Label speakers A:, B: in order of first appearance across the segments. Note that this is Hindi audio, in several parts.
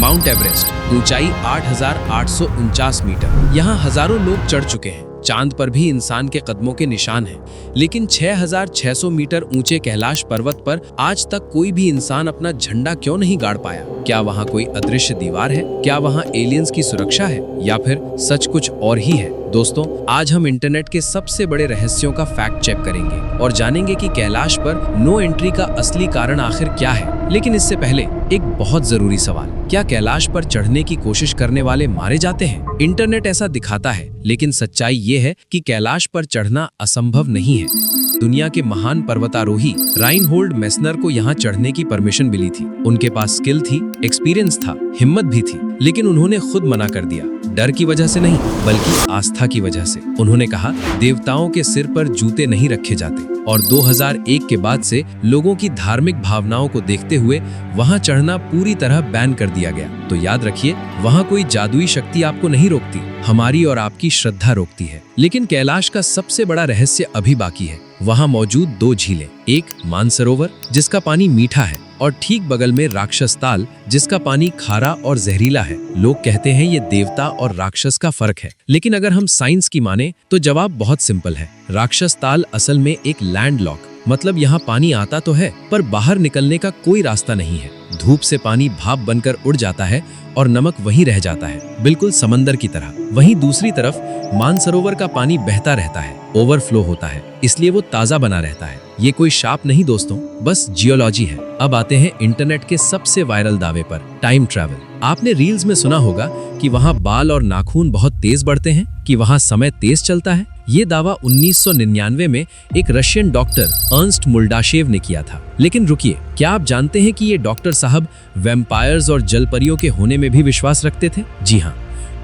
A: माउंट एवरेस्ट, ऊंचाई 8,849 मीटर। यहाँ हजारों लोग चढ़ चुके हैं। चांद पर भी इंसान के कदमों के निशान हैं। लेकिन 6,600 मीटर ऊंचे कैलाश पर्वत पर आज तक कोई भी इंसान अपना झंडा क्यों नहीं गाड़ पाया? क्या वहाँ कोई अदृश्य दीवार है? क्या वहाँ एलियंस की सुरक्षा है, या फिर सच कुछ और ही है? दोस्तों, आज हम इंटरनेट के सबसे बड़े रहस्यों का फैक्ट चेक करेंगे और जानेंगे कि कैलाश पर नो एंट्री का असली कारण आखिर क्या है। लेकिन इससे पहले एक बहुत जरूरी सवाल, क्या कैलाश पर चढ़ने की कोशिश करने वाले मारे जाते हैं? इंटरनेट ऐसा दिखाता है, लेकिन सच्चाई ये है कि कैलाश पर चढ़ना असंभव नहीं है। दुनिया के महान पर्वतारोही राइनहोल्ड मेसनर को यहाँ चढ़ने की परमिशन मिली थी। उनके पास स्किल थी, एक्सपीरियंस था, हिम्मत भी थी, लेकिन उन्होंने खुद मना कर दिया। डर की वजह से नहीं, बल्कि आस्था की वजह से। उन्होंने कहा, देवताओं के सिर पर जूते नहीं रखे जाते। और 2001 के बाद से लोगों की धार्मिक भावनाओं को देखते हुए वहां चढ़ना पूरी तरह बैन कर दिया गया। तो याद रखिए, वहां कोई जादुई शक्ति आपको नहीं रोकती, हमारी और आपकी श्रद्धा रोकती है। लेकिन कैलाश का सबसे बड़ा रहस्य अभी बाकी है। वहां मौजूद 2 झीलें, एक मानसरोवर जिसका पानी मीठा है और ठीक बगल में राक्षस ताल जिसका पानी खारा और जहरीला है। लोग कहते हैं ये देवता और राक्षस का फर्क है, लेकिन अगर हम साइंस की माने तो जवाब बहुत सिंपल है। राक्षस ताल असल में एक लैंडलॉक, मतलब यहाँ पानी आता तो है पर बाहर निकलने का कोई रास्ता नहीं है। धूप से पानी भाप बनकर उड़ जाता है और नमक वहीं रह जाता है, बिल्कुल समंदर की तरह। वहीं दूसरी तरफ मानसरोवर का पानी बहता रहता है, ओवरफ्लो होता है, इसलिए वो ताजा बना रहता है। ये कोई शाप नहीं दोस्तों, बस जियोलॉजी है। अब आते हैं इंटरनेट के सबसे वायरल दावे पर, टाइम ट्रैवल। आपने रील्स में सुना होगा कि वहाँ बाल और नाखून बहुत तेज बढ़ते हैं, कि वहाँ समय तेज चलता है। ये दावा 1999 में एक रशियन डॉक्टर अर्न्स्ट मुल्डाशेव ने किया था। लेकिन रुकिए, क्या आप जानते हैं कि ये डॉक्टर साहब वैम्पायर्स और जलपरियों के होने में भी विश्वास रखते थे? जी हाँ,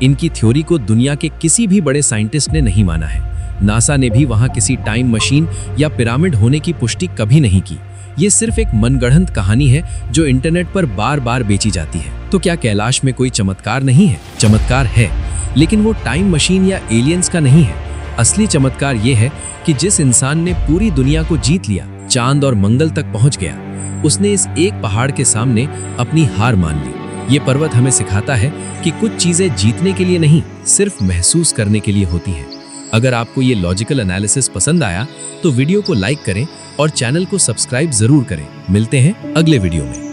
A: इनकी थ्योरी को दुनिया के किसी भी बड़े साइंटिस्ट ने नहीं माना है। नासा ने भी वहाँ किसी टाइम मशीन या पिरामिड होने की पुष्टि कभी नहीं की। ये सिर्फ एक मनगढ़ंत कहानी है जो इंटरनेट पर बार बार बेची जाती है। तो क्या कैलाश में कोई चमत्कार नहीं है? चमत्कार है, लेकिन वो टाइम मशीन या एलियंस का नहीं है। असली चमत्कार ये है कि जिस इंसान ने पूरी दुनिया को जीत लिया, चांद और मंगल तक पहुंच गया, उसने इस एक पहाड़ के सामने अपनी हार मान ली। ये पर्वत हमें सिखाता है कि कुछ चीजें जीतने के लिए नहीं, सिर्फ महसूस करने के लिए होती हैं। अगर आपको ये लॉजिकल एनालिसिस पसंद आया तो वीडियो को लाइक करें और चैनल को सब्सक्राइब जरूर करें। मिलते हैं अगले वीडियो में।